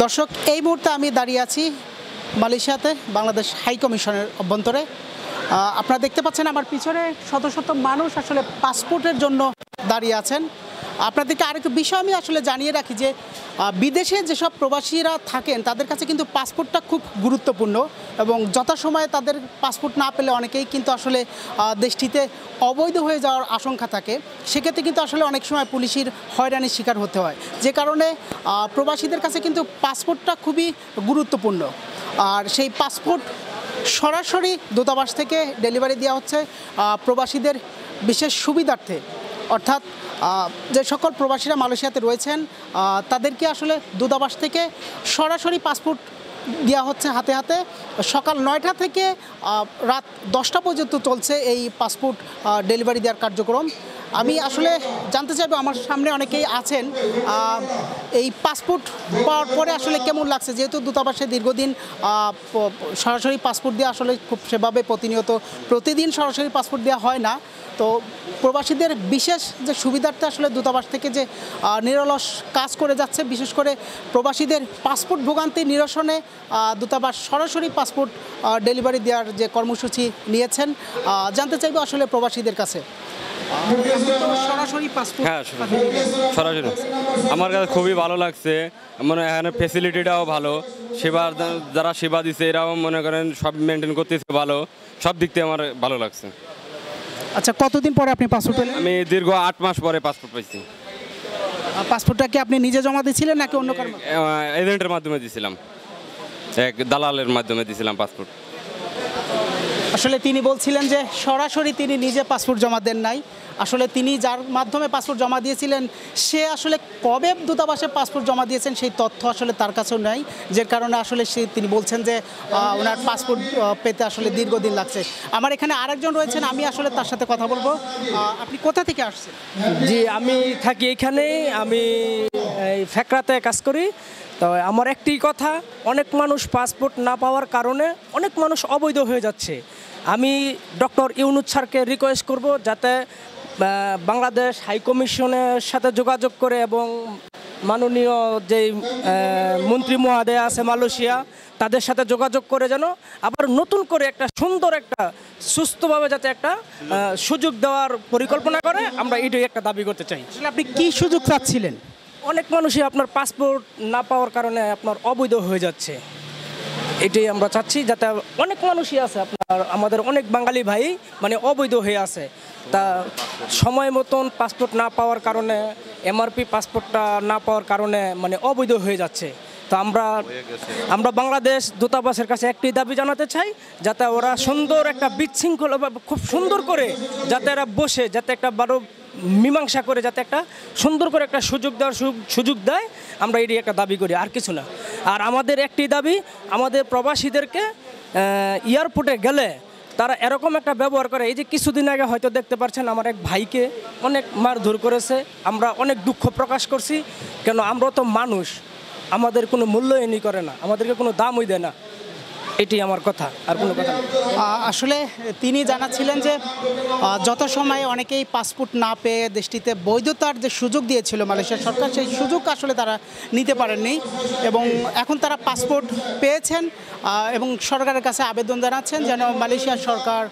দর্শক, এই মুহূর্তে আমি দাঁড়িয়ে আছি মালয়েশিয়াতে বাংলাদেশ হাই কমিশনের অভ্যন্তরে। আপনারা দেখতে পাচ্ছেন আমার পিছনে শত শত মানুষ আসলে পাসপোর্টের জন্য দাঁড়িয়ে আছেন। আপনাদেরকে আরেকটু বিষয় আমি আসলে জানিয়ে রাখি যে বিদেশে যেসব প্রবাসীরা থাকেন তাদের কাছে কিন্তু পাসপোর্টটা খুব গুরুত্বপূর্ণ এবং যথাসময়ে তাদের পাসপোর্ট না পেলে অনেকেই কিন্তু আসলে দেশটিতে অবৈধ হয়ে যাওয়ার আশঙ্কা থাকে। সেক্ষেত্রে কিন্তু আসলে অনেক সময় পুলিশের হয়রানির শিকার হতে হয়, যে কারণে প্রবাসীদের কাছে কিন্তু পাসপোর্টটা খুবই গুরুত্বপূর্ণ। আর সেই পাসপোর্ট সরাসরি দূতাবাস থেকে ডেলিভারি দেওয়া হচ্ছে প্রবাসীদের বিশেষ সুবিধার্থে। অর্থাৎ যে সকল প্রবাসীরা মালয়েশিয়াতে রয়েছেন তাদেরকে আসলে দূতাবাস থেকে সরাসরি পাসপোর্ট দেওয়া হচ্ছে হাতে হাতে। সকাল 9টা থেকে রাত 10টা পর্যন্ত চলছে এই পাসপোর্ট ডেলিভারি দেওয়ার কার্যক্রম। আমি আসলে জানতে চাইবো, আমার সামনে অনেকেই আছেন, এই পাসপোর্ট পাওয়ার পরে আসলে কেমন লাগছে, যেহেতু দূতাবাসে দীর্ঘদিন সরাসরি পাসপোর্ট দেওয়া আসলে খুব সেভাবে প্রতিদিন সরাসরি পাসপোর্ট দেওয়া হয় না। তো প্রবাসীদের বিশেষ যে সুবিধার্থে আসলে দূতাবাস থেকে যে নিরলস কাজ করে যাচ্ছে, বিশেষ করে প্রবাসীদের পাসপোর্ট ভোগান্তি নিরসনে দূতাবাস সরাসরি পাসপোর্ট ডেলিভারি দেওয়ার যে কর্মসূচি নিয়েছেন, জানতে চাইবো আসলে প্রবাসীদের কাছে সরাসরি পাসপোর্ট। হ্যাঁ, সরাসরি আমার কাছে খুবই ভালো লাগছে। মানে এখানে ফেসিলিটিটাও ভালো, যারা সেবা দিচ্ছে এরাও মনে করেন সব মেনটেন করতেছে ভালো, সব দিক থেকে আমার ভালো লাগছে। আচ্ছা, কতদিন পরে আপনি পাসপোর্ট পেলেন? আমি দীর্ঘ 8 মাস পরে পাসপোর্ট পাইছি। পাসপোর্টটা কি আপনি নিজে জমা দিয়েছিলেন নাকি অন্য কারো? এজেন্টের মাধ্যমে দিয়েছিলাম, এক দালালের মাধ্যমে দিয়েছিলাম পাসপোর্ট। আসলে তিনি বলছিলেন যে সরাসরি তিনি নিজে পাসপোর্ট জমা দেন নাই। আসলে তিনি যার মাধ্যমে পাসপোর্ট জমা দিয়েছিলেন সে আসলে কবে দূতাবাসে পাসপোর্ট জমা দিয়েছেন সেই তথ্য আসলে তার কাছেও নাই, যে কারণে আসলে তিনি বলছেন যে ওনার পাসপোর্ট পেতে আসলে দীর্ঘদিন লাগছে। আমার এখানে আরেকজন রয়েছেন, আমি আসলে তার সাথে কথা বলবো। আপনি কোথা থেকে আসছেন? জি, আমি থাকি এখানে, আমি এই ফ্যাক্টরিতে কাজ করি। তো আমার একটি কথা, অনেক মানুষ পাসপোর্ট না পাওয়ার কারণে অনেক মানুষ অবৈধ হয়ে যাচ্ছে। আমি ডক্টর ইউনুস স্যারকে রিকোয়েস্ট করব যাতে বাংলাদেশ হাই কমিশনের সাথে যোগাযোগ করে এবং মাননীয় যেই মন্ত্রী মহোদয় আছে মালয়েশিয়া, তাদের সাথে যোগাযোগ করে যেন আবার নতুন করে একটা সুন্দর একটা সুস্থভাবে যাতে একটা সুযোগ দেওয়ার পরিকল্পনা করে, আমরা এটাই একটা দাবি করতে চাই। আসলে আপনি কী সুযোগ চাচ্ছিলেন? অনেক মানুষই আপনার পাসপোর্ট না পাওয়ার কারণে আপনার অবৈধ হয়ে যাচ্ছে, এটাই আমরা চাচ্ছি। যাতে অনেক মানুষই আছে আপনার, আমাদের অনেক বাঙালি ভাই মানে অবৈধ হয়ে আছে, তা সময় মতন পাসপোর্ট না পাওয়ার কারণে, এমআরপি পাসপোর্টটা না পাওয়ার কারণে মানে অবৈধ হয়ে যাচ্ছে। তো আমরা বাংলাদেশ দূতাবাসের কাছে একটি দাবি জানাতে চাই, যাতে ওরা সুন্দর একটা বিশৃঙ্খলভাবে খুব সুন্দর করে যাতে এরা বসে যাতে একটা মীমাংসা করে যাতে একটা সুন্দর করে একটা সুযোগ দেয়, আমরা এটি একটা দাবি করি, আর কিছু না। আর আমাদের একটি দাবি, আমাদের প্রবাসীদেরকে এয়ারপোর্টে গেলে তারা এরকম একটা ব্যবহার করে, এই যে কিছুদিন আগে হয়তো দেখতে পাচ্ছেন আমার এক ভাইকে অনেক মারধর করেছে, আমরা অনেক দুঃখ প্রকাশ করছি। কেন, আমরা তো মানুষ, আমাদের কোনো মূল্যায়নই করে না, আমাদেরকে কোনো দামই দেয় না, এটি আমার কথা, আর কোনো কথা। আসলে তিনি জানাচ্ছিলেন যে যত সময় অনেকেই পাসপোর্ট না পেয়ে দেশটিতে বৈধতার যে সুযোগ দিয়েছিল মালয়েশিয়া সরকার, সেই সুযোগ আসলে তারা নিতে পারেননি এবং এখন তারা পাসপোর্ট পেয়েছেন এবং সরকারের কাছে আবেদন জানাচ্ছেন যেন মালয়েশিয়া সরকার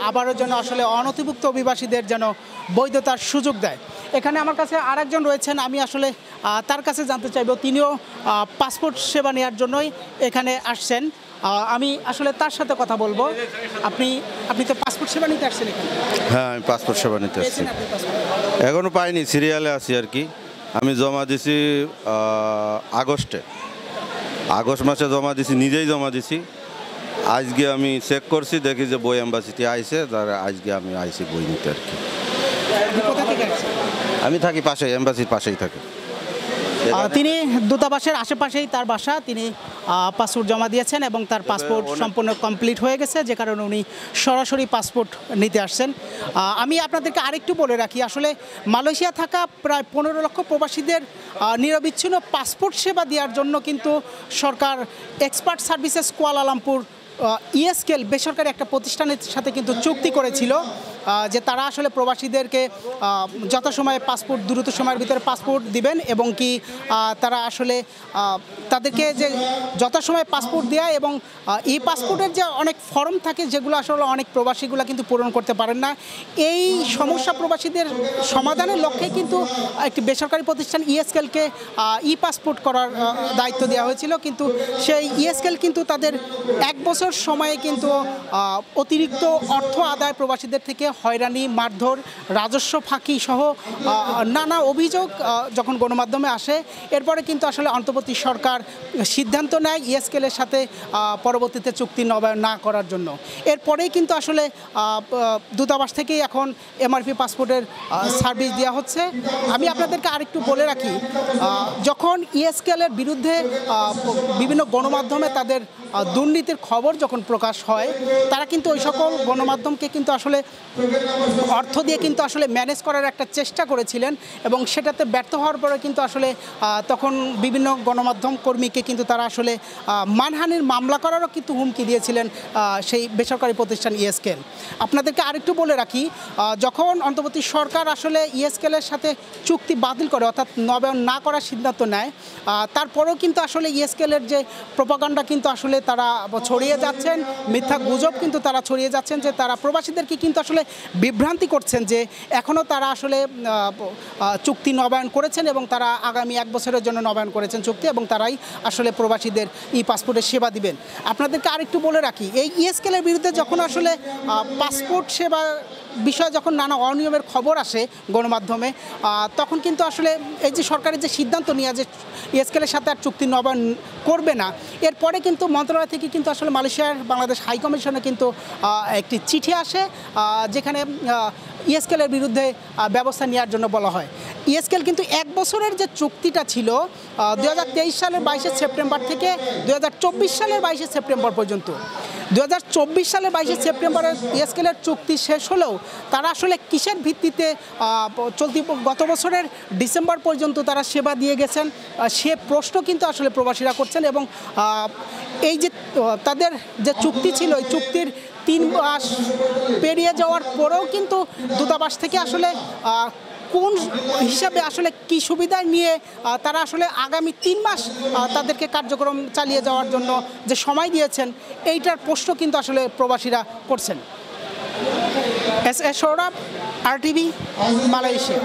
আবারও যেন আসলে অনথিভুক্ত অভিবাসীদের যেন বৈধতার সুযোগ দেয়। এখানে আমার কাছে আরেকজন রয়েছেন, আমি আসলে তার কাছে জানতে চাইব, তিনিও পাসপোর্ট সেবা নেওয়ার জন্যই এখানে আসছেন। আমি আসলে তার সাথে কথা বলবো। আপনি তো পাসপোর্ট সেবা নিতে আসছেন এখানে? হ্যাঁ, আমি পাসপোর্ট সেবা নিতে আসছি। এখনও পাইনি, সিরিয়ালে আছি আর কি। আমি জমা দিছি আগস্ট মাসে জমা দিছি, নিজেই জমা দিছি। আজকে আমি চেক করছি, দেখি যে বই এম্বাসিতে আইছে, তার আজকে আমি আইছি বই নিতে আর কি। আমি থাকি পাশে, এম্বাসির পাশেই থাকি। তিনি দূতাবাসের আশেপাশেই তার বাসা, তিনি পাসপোর্ট জমা দিয়েছেন এবং তার পাসপোর্ট সম্পূর্ণ কমপ্লিট হয়ে গেছে, যে কারণে উনি সরাসরি পাসপোর্ট নিতে আসছেন। আমি আপনাদেরকে আরেকটু বলে রাখি, আসলে মালয়েশিয়া থাকা প্রায় 15 লক্ষ প্রবাসীদের নিরবিচ্ছিন্ন পাসপোর্ট সেবা দেওয়ার জন্য কিন্তু সরকার এক্সপার্ট সার্ভিসেস কুয়ালালামপুর ইএসকেল বেসরকারি একটা প্রতিষ্ঠানের সাথে কিন্তু চুক্তি করেছিল। যে তারা আসলে প্রবাসীদেরকে যথাসময়ে পাসপোর্ট দ্রুত সময়ের ভিতরে পাসপোর্ট দিবেন এবং কি তারা আসলে তাদেরকে যে যথাসময়ে পাসপোর্ট দেওয়া এবং এই পাসপোর্টের যে অনেক ফর্ম থাকে যেগুলো আসলে অনেক প্রবাসীগুলো কিন্তু পূরণ করতে পারেন না। এই সমস্যা প্রবাসীদের সমাধানের লক্ষ্যে কিন্তু একটি বেসরকারি প্রতিষ্ঠান ইএসকেলকে ই পাসপোর্ট করার দায়িত্ব দেওয়া হয়েছিল, কিন্তু সেই ইএসকেল কিন্তু তাদের 1 বছর সময়ে কিন্তু অতিরিক্ত অর্থ আদায় প্রবাসীদের থেকে হয়রানি, মারধর, রাজস্ব ফাঁকি সহ নানা অভিযোগ যখন গণমাধ্যমে আসে, এরপরে কিন্তু আসলে অন্তর্বর্তী সরকার সিদ্ধান্ত নেয় ইএসকেলের সাথে পরবর্তীতে চুক্তি নবায়ন না করার জন্য। এরপরেই কিন্তু আসলে দূতাবাস থেকেই এখন এমআরপি পাসপোর্টের সার্ভিস দেওয়া হচ্ছে। আমি আপনাদেরকে আরেকটু বলে রাখি, যখন ইএসকেলের বিরুদ্ধে বিভিন্ন গণমাধ্যমে তাদের দুর্নীতির খবর যখন প্রকাশ হয়, তারা কিন্তু ওই সকল গণমাধ্যমকে কিন্তু আসলে অর্থ দিয়ে কিন্তু আসলে ম্যানেজ করার একটা চেষ্টা করেছিলেন এবং সেটাতে ব্যর্থ হওয়ার পরে কিন্তু আসলে তখন বিভিন্ন গণমাধ্যম কর্মীকে কিন্তু তারা আসলে মানহানির মামলা করারও কিন্তু হুমকি দিয়েছিলেন সেই বেসরকারি প্রতিষ্ঠান ইএসকেল। আপনাদেরকে আরেকটু বলে রাখি, যখন অন্তর্বর্তী সরকার আসলে ইএসকেলের সাথে চুক্তি বাতিল করে অর্থাৎ নবায়ন না করার সিদ্ধান্ত নেয়, তারপরেও কিন্তু আসলে ইএসকেলের যে প্রোপাগান্ডা কিন্তু আসলে তারা ছড়িয়ে যাচ্ছেন, মিথ্যা গুজব কিন্তু তারা ছড়িয়ে যাচ্ছেন যে তারা প্রবাসীদেরকে কিন্তু আসলে বিভ্রান্তি করছেন যে এখনও তারা আসলে চুক্তি নবায়ন করেছেন এবং তারা আগামী 1 বছরের জন্য নবায়ন করেছেন চুক্তি এবং তারাই আসলে প্রবাসীদের ই পাসপোর্টের সেবা দিবেন। আপনাদেরকে আরেকটু বলে রাখি, এই ইএসকেলের বিরুদ্ধে যখন আসলে পাসপোর্ট সেবা বিষয়ে যখন নানা অনিয়মের খবর আসে গণমাধ্যমে, তখন কিন্তু আসলে এই যে সরকারের যে সিদ্ধান্ত নিয়ে যে ইএসকেলের সাথে আর চুক্তি নবায়ন করবে না, এরপরে কিন্তু মন্ত্রণালয় থেকে কিন্তু আসলে মালয়েশিয়ার বাংলাদেশ হাই কমিশনে কিন্তু একটি চিঠি আসে যেখানে ইএসকেলের বিরুদ্ধে ব্যবস্থা নেওয়ার জন্য বলা হয়। ইএসকেল কিন্তু 1 বছরের যে চুক্তিটা ছিল 2023 সালের 22শে সেপ্টেম্বর থেকে 2024 সালের 22শে সেপ্টেম্বর পর্যন্ত, 2024 সালের 22শে সেপ্টেম্বরে ইএসকেলের চুক্তি শেষ হলেও তারা আসলে কিসের ভিত্তিতে চলতি গত বছরের ডিসেম্বর পর্যন্ত তারা সেবা দিয়ে গেছেন সে প্রশ্ন কিন্তু আসলে প্রবাসীরা করছেন এবং এই যে তাদের যে চুক্তি ছিল এই চুক্তির 3 মাস পেরিয়ে যাওয়ার পরেও কিন্তু দূতাবাস থেকে আসলে কোন হিসাবে আসলে কি সুবিধা নিয়ে তারা আসলে আগামী 3 মাস তাদেরকে কার্যক্রম চালিয়ে যাওয়ার জন্য যে সময় দিয়েছেন, এইটার প্রশ্ন কিন্তু আসলে প্রবাসীরা করছেন। S A Sourav, RTV, Malaysia.